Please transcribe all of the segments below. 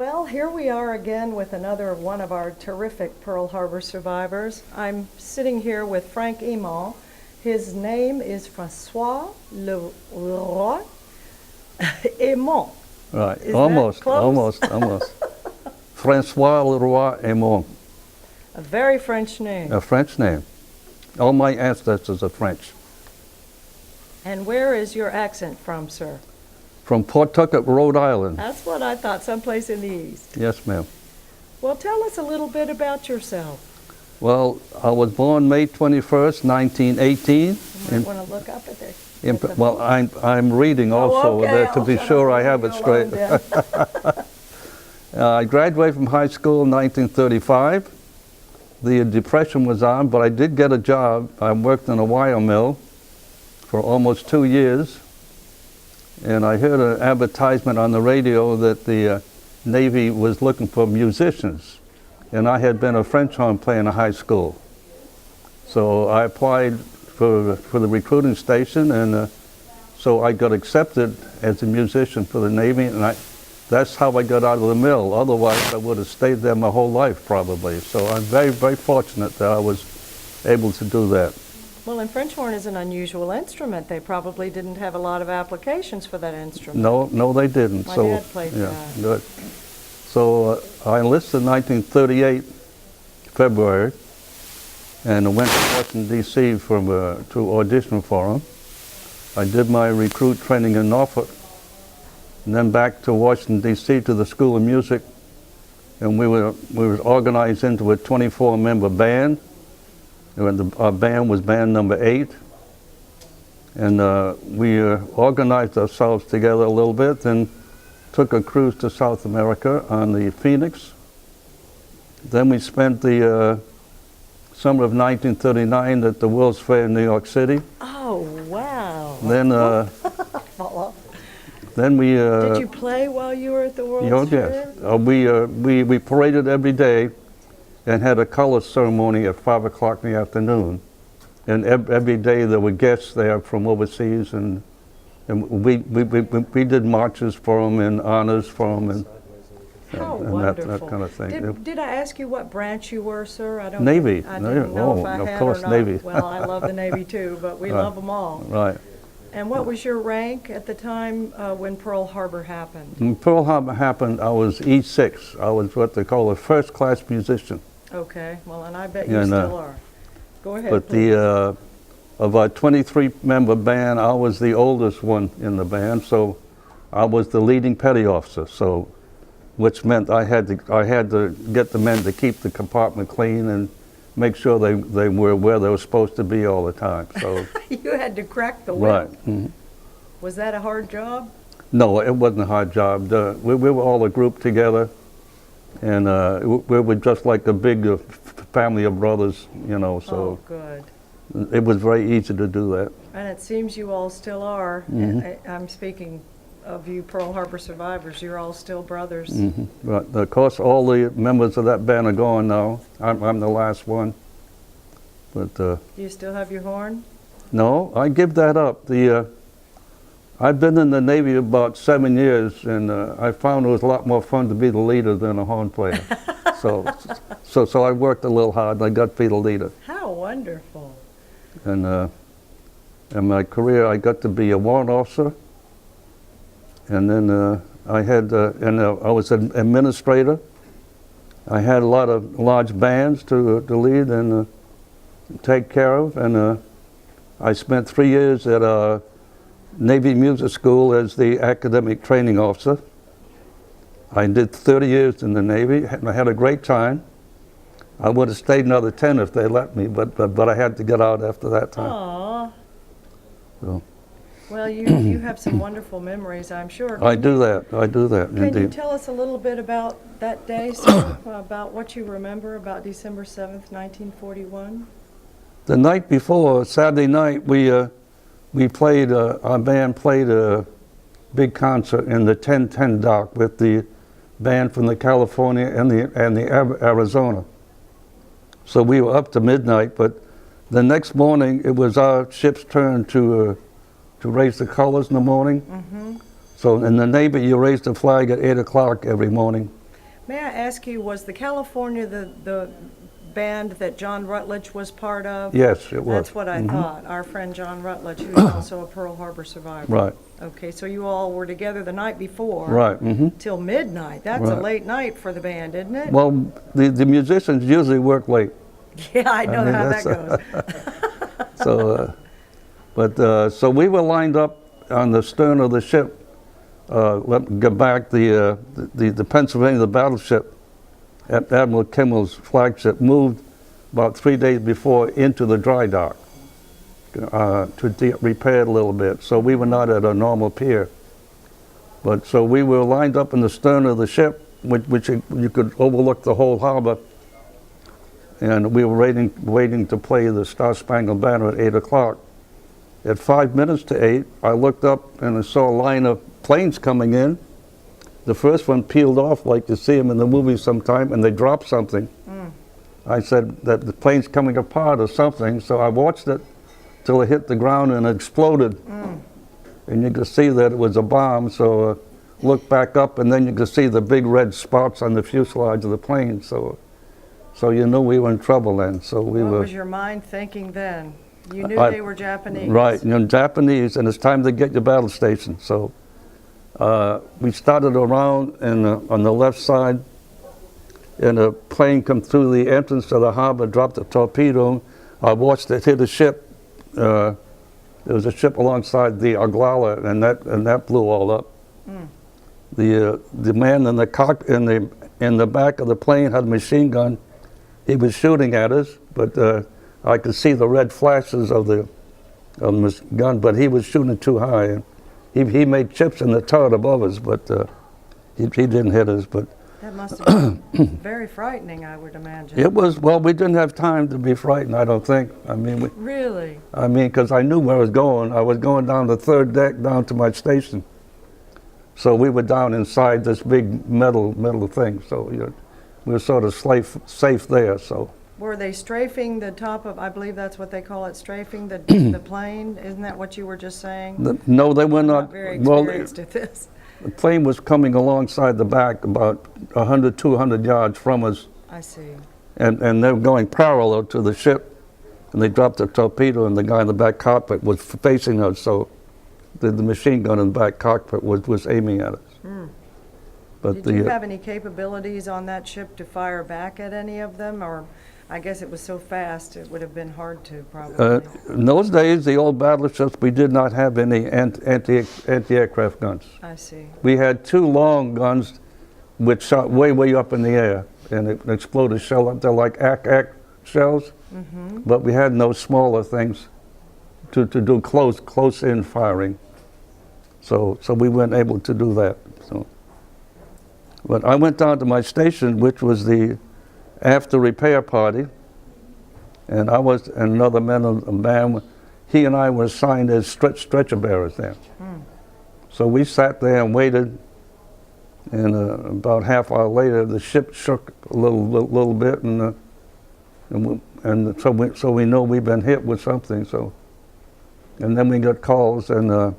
Well, here we are again with another one of our terrific Pearl Harbor survivors. I'm sitting here with Frank Emond. His name is Francois Leroy Emond. Right, Is almost, that close? almost. Francois Leroy Emond, A very French name. a French name. All my ancestors are French. And where is your accent from, sir? From Pawtucket, Rhode Island. That's what I thought, someplace in the east. Yes, ma'am. Well, tell us a little bit about yourself. Well, I was born May 21st, 1918. You might want to look up at the... Well, I'm reading also okay, there to I'll be shut sure up I have and it leave you straight. alone then. I graduated from high school in 1935. The Depression was on, but I did get a job. I worked in a wire mill for almost 2 years. And I heard an advertisement on the radio that the Navy was looking for musicians. And I had been a French horn player in high school. So I applied for the recruiting station, and so I got accepted as a musician for the Navy, and that's how I got out of the mill. Otherwise, I would have stayed there my whole life, probably. So I'm very, very fortunate that I was able to do that. Well, and French horn is an unusual instrument. They probably didn't have a lot of applications for that instrument. No, they didn't. My so, dad played that. Good. So I enlisted in 1938, February, and I went to Washington, D.C. to audition for them. I did my recruit training in Norfolk, and then back to Washington, D.C. to the School of Music, and we were organized into a 24-member band. Our band was band number 8, and we organized ourselves together a little bit and took a cruise to South America on the Phoenix. Then we spent the summer of 1939 at the World's Fair in New York City. Oh, wow. Then we... Did you play while you were at the World's Fair? Yes. We paraded every day and had a color ceremony at 5 o'clock in the afternoon. And every day there were guests there from overseas, and we did marches for them and honors for them and that kind of thing. Did I ask you what branch you were, sir? I don't. Navy. I didn't know if I of had course, or not. Navy. Well, I love the Navy too, but we love them all. Right. And what was your rank at the time when Pearl Harbor happened? When Pearl Harbor happened, I was E6. I was what they call a first-class musician. Okay, well, and I bet you still are. Go ahead, But please. of our 23-member band, I was the oldest one in the band, so I was the leading petty officer. So, which meant I had to get the men to keep the compartment clean and make sure they were where they were supposed to be all the time. So you had to crack the whip. right. Mm-hmm. Was that a hard job? No, it wasn't a hard job. We were all a group together. And we were just like a big family of brothers, you know, so oh, good. It was very easy to do that. And it seems you all still are. Mm-hmm. I'm speaking of you Pearl Harbor survivors. You're all still brothers. Mm-hmm. But of course, all the members of that band are gone now. I'm the last one. But Do you still have your horn? no, I give that up. I've been in the Navy about 7 years, and I found it was a lot more fun to be the leader than a horn player. so I worked a little hard, and I got to be the leader. How wonderful. And in my career, I got to be a warrant officer, and then I was an administrator. I had a lot of large bands to lead and take care of, and I spent 3 years at a Navy Music School as the academic training officer. I did 30 years in the Navy, and I had a great time. I would have stayed another 10 if they let me, but I had to get out after that time. Aww. So. Well, you have some wonderful memories, I'm sure. I do that, Can indeed. you tell us a little bit about that day, sir? About what you remember about December 7th, 1941? The night before, Saturday night, our band played a big concert in the 1010 dock with the band from the California and the Arizona. So we were up to midnight, but the next morning it was our ship's turn to raise the colors in the morning. Mm-hmm. So in the Navy, you raise the flag at 8 o'clock every morning. May I ask you, was the California the band that John Rutledge was part of? Yes, it was. That's what I thought. Our friend John Rutledge, who's also a Pearl Harbor survivor. Right. Okay, so you all were together the night before. Right. Till midnight. That's a Right. late night for the band, isn't it? Well, the musicians usually work late. Yeah, I know mean, how that that's, goes. So we were lined up on the stern of the ship. Let me get back. The Pennsylvania, the battleship, Admiral Kimmel's flagship, moved about 3 days before into the dry dock to repair it a little bit. So we were not at a normal pier. But so we were lined up in the stern of the ship, which you could overlook the whole harbor. And we were waiting to play the Star Spangled Banner at 8 o'clock. At 5 minutes to 8, I looked up and I saw a line of planes coming in. The first one peeled off like you see them in the movies sometime, and they dropped something. I said that the plane's coming apart or something, so I watched it till it hit the ground and it exploded. And you could see that it was a bomb, so looked back up, and then you could see the big red spots on the fuselage of the plane. So you knew we were in trouble then. So we What were. was your mind thinking then? You knew they were Japanese. Right, you're Japanese, and it's time to get your battle station. So we started around on the left side, and a plane come through the entrance to the harbor, dropped a torpedo. I watched it hit a ship. There was a ship alongside the Oglala, and that blew all up. The man in the back of the plane had a machine gun. He was shooting at us, but I could see the red flashes of the gun, but he was shooting too high. And he made chips in the turret above us, but he didn't hit us. But that must have been very frightening, I would imagine. it was. Well, we didn't have time to be frightened, I don't think. I mean, Really? because I knew where I was going. I was going down the third deck down to my station. So we were down inside this big metal thing. So we were sort of safe there. So. Were they strafing the top of, I believe that's what they call it, strafing the plane? Isn't that what you were just saying? No, they were I'm not. very Well, experienced at this. the plane was coming alongside the back about 100, 200 yards from us. I see. And they were going parallel to the ship. And they dropped a torpedo, and the guy in the back cockpit was facing us. So the machine gun in the back cockpit was aiming at us. But Did you have any capabilities on that ship to fire back at any of them? Or I guess it was so fast, it would have been hard to probably. In those days, the old battleships, we did not have any anti-aircraft guns. I see. We had 2 long guns which shot way up in the air, and it exploded shell up there like ack shells. But we had no smaller things to do close-in firing. So we weren't able to do that. So, but I went down to my station, which was the after repair party, and I was another man. He and I were assigned as stretcher bearers there. So we sat there and waited, and about half hour later, the ship shook a little bit, and so we know we've been hit with something. So, and then we got calls, and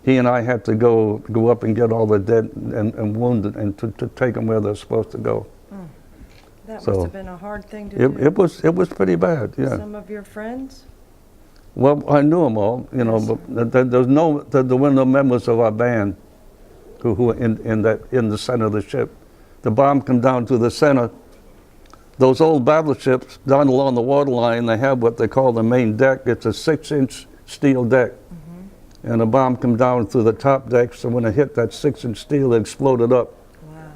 he and I had to go up and get all the dead and wounded, and to take them where they're supposed to go. That So, must have been a hard thing to do. It was pretty bad, yeah. Some of your friends? Well, I knew them all, but there were no members of our band who were in the center of the ship. The bomb came down to the center. Those old battleships down along the waterline, they have what they call the main deck. It's a 6-inch steel deck. And the bomb came down through the top deck, so when it hit that 6-inch steel, it exploded up. Wow.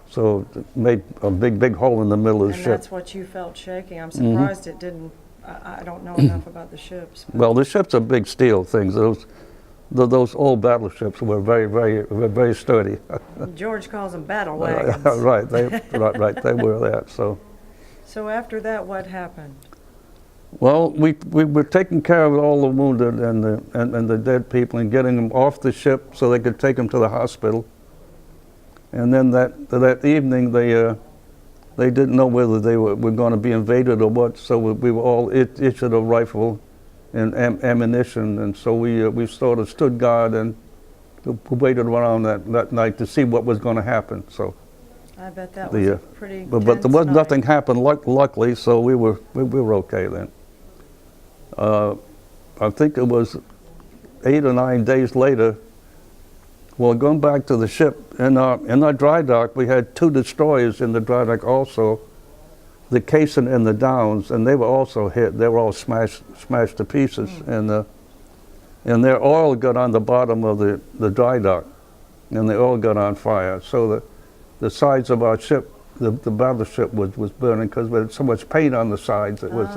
So it made a big hole in the middle of the And ship. that's what you felt shaking. I'm surprised it didn't. I don't know enough about the ships. Well, the ships are big steel things. Those old battleships were very sturdy. George calls them battle wagons. Right, they were that. So after that, what happened? Well, we were taking care of all the wounded and the dead people and getting them off the ship so they could take them to the hospital. And then that evening, they didn't know whether they were going to be invaded or what, so we were all issued a rifle and ammunition, and so we sort of stood guard and waited around that night to see what was going to happen. So I bet that was a pretty but there tense was night. nothing happened, luckily, so we were okay then. I think it was 8 or 9 days later. Well, going back to the ship, in our dry dock, we had 2 destroyers in the dry dock also, the Cason and the Downs, and they were also hit. They were all smashed to pieces, and their oil got on the bottom of the dry dock, and the oil got on fire. So the sides of our ship, the battleship was burning because we had so much paint on the sides. It was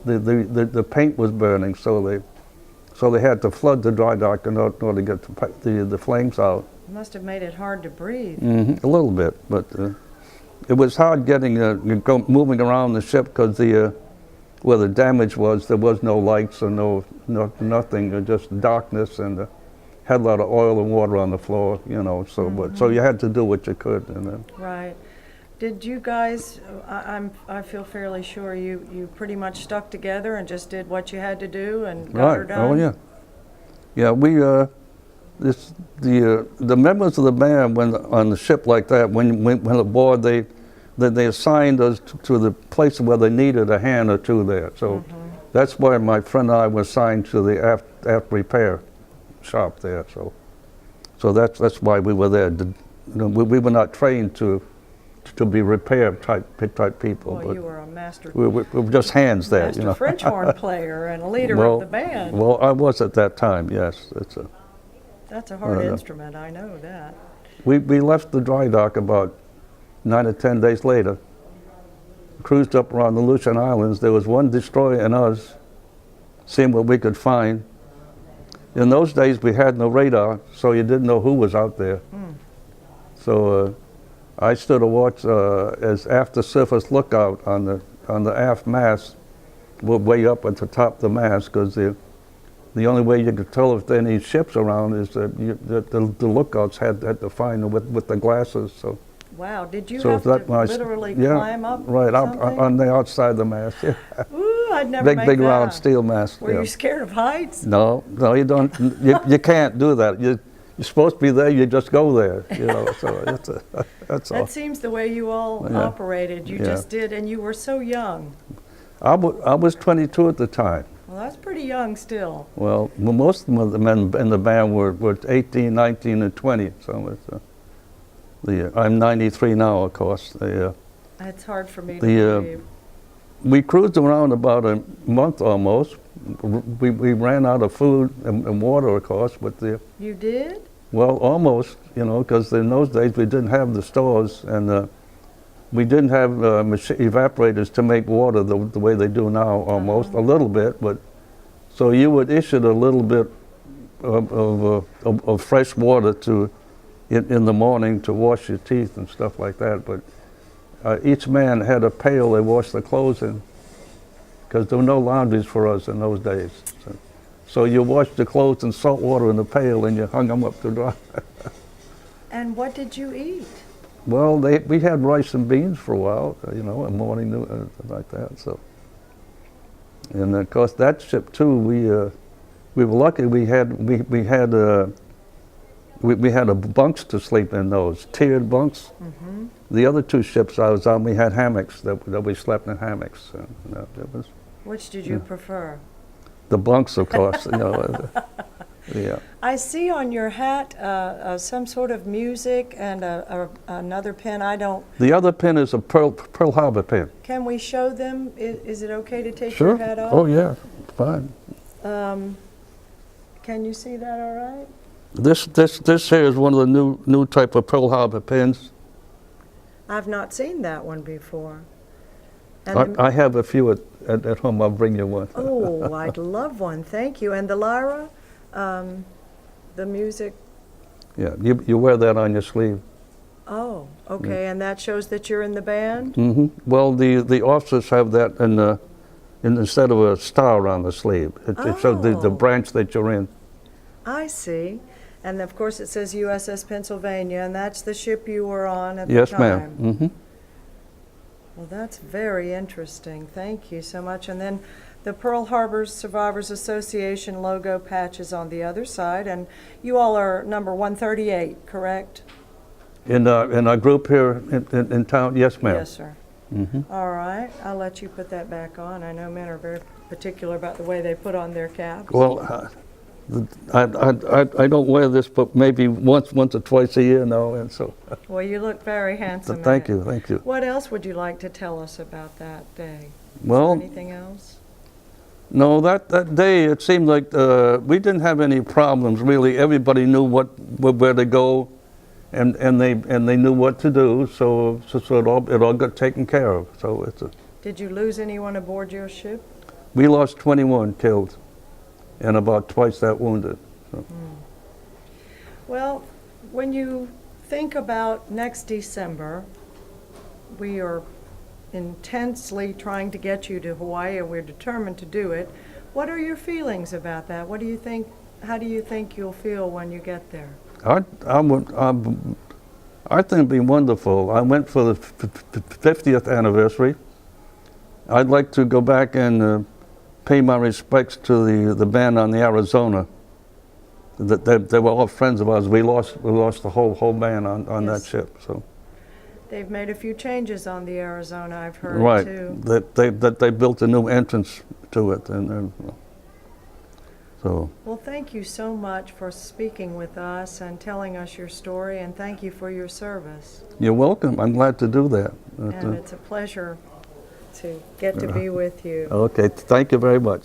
the paint was burning, so they had to flood the dry dock in order to get the flames out. It must have made it hard to breathe. A little bit, but it was hard getting moving around the ship because where the damage was, there was no lights or nothing, just darkness, and had a lot of oil and water on the floor, you know. So so you had to do what you could. And Right. Did you guys? I feel fairly sure you pretty much stuck together and just did what you had to do and got her done. Oh yeah, yeah. We the members of the band when on the ship like that when aboard they assigned us to the place where they needed a hand or two there. So that's why my friend and I were assigned to the aft repair shop there. So that's why we were there. We were not trained to be repair type people. Well, but you were a master. we were just hands there, Master you know. French horn player and a leader of the band. Well, I was at that time. Yes, That's a hard instrument. I know that. We left the dry dock about 9 or 10 days later. Cruised up around the Aleutian Islands. There was one destroyer and us, seeing what we could find. In those days, we had no radar, so you didn't know who was out there. So I stood a watch as after surface lookout on the aft mast, way up at the top of the mast, because the only way you could tell if there any ships around is that the lookouts had to find them with the glasses. So. Wow, did you So have that to was, literally yeah, climb up right something? on the outside of the mast. Yeah. Ooh, I'd never make Big that. round steel mast. Were yeah. you scared of heights? No, you don't. You can't do that. You're supposed to be there. You just go there. You know. So that's all. That seems the way you all operated. You just did, and you were so young. I was 22 at the time. Well, that's pretty young still. Well, most of the men in the band were 18, 19, and 20. So it's, I'm 93 now, of course. That's hard for me to believe. We cruised around about a month almost. We ran out of food and water, of course, but You did? well, almost, you know, because in those days we didn't have the stores, and we didn't have evaporators to make water the way they do now, almost, a little bit, but so you would issue a little bit of fresh water in the morning to wash your teeth and stuff like that, but each man had a pail they washed the clothes in, because there were no laundries for us in those days. So you washed the clothes in salt water in the pail and you hung them up to dry. And what did you eat? Well, we had rice and beans for a while, you know, a morning like that. So, and of course that ship too. We were lucky. We had bunks to sleep in, those tiered bunks. The other 2 ships I was on, we had hammocks that we slept in hammocks. Which did you prefer? The bunks, of course. You know, yeah. I see on your hat some sort of music and another pin. I don't. The other pin is a Pearl Harbor pin. Can we show them? Is it okay to take Sure. your hat off? Oh yeah, fine. Can you see that all right? This here is one of the new type of Pearl Harbor pins. I've not seen that one before. And I have a few at home. I'll bring you one. oh, I'd love one. Thank you. And the lyra, the music. Yeah, you wear that on your sleeve. Oh, okay. And that shows that you're in the band? Well, the officers have that instead of a star on the sleeve. It shows the branch that you're in. I see. And of course it says USS Pennsylvania, and that's the ship you were on at Yes, the time. ma'am. Well, that's very interesting. Thank you so much. And then the Pearl Harbor Survivors Association logo patch is on the other side, and you all are number 138, correct? In our group here in town, yes, ma'am. Yes, sir. All right, I'll let you put that back on. I know men are very particular about the way they put on their caps. Well, I don't wear this, but maybe once or twice a year now, and so. Well, you look very handsome. Thank in it. you, thank you. What else would you like to tell us about that day? Well, Is there anything else? no, that day it seemed like we didn't have any problems really. Everybody knew where to go, and they knew what to do. So it all got taken care of. So it's a. Did you lose anyone aboard your ship? We lost 21 killed, and about twice that wounded. So. Well, when you think about next December, we are intensely trying to get you to Hawaii, and we're determined to do it. What are your feelings about that? What do you think? How do you think you'll feel when you get there? I think it'd be wonderful. I went for the 50th anniversary. I'd like to go back and pay my respects to the band on the Arizona. They were all friends of ours. We lost the whole band on Yes. that ship. So. They've made a few changes on the Arizona, I've heard, Right. too. That they built a new entrance to it, and so. Well, thank you so much for speaking with us and telling us your story, and thank you for your service. You're welcome. I'm glad to do that. And it's a pleasure to get to be with you. Okay. Thank you very much.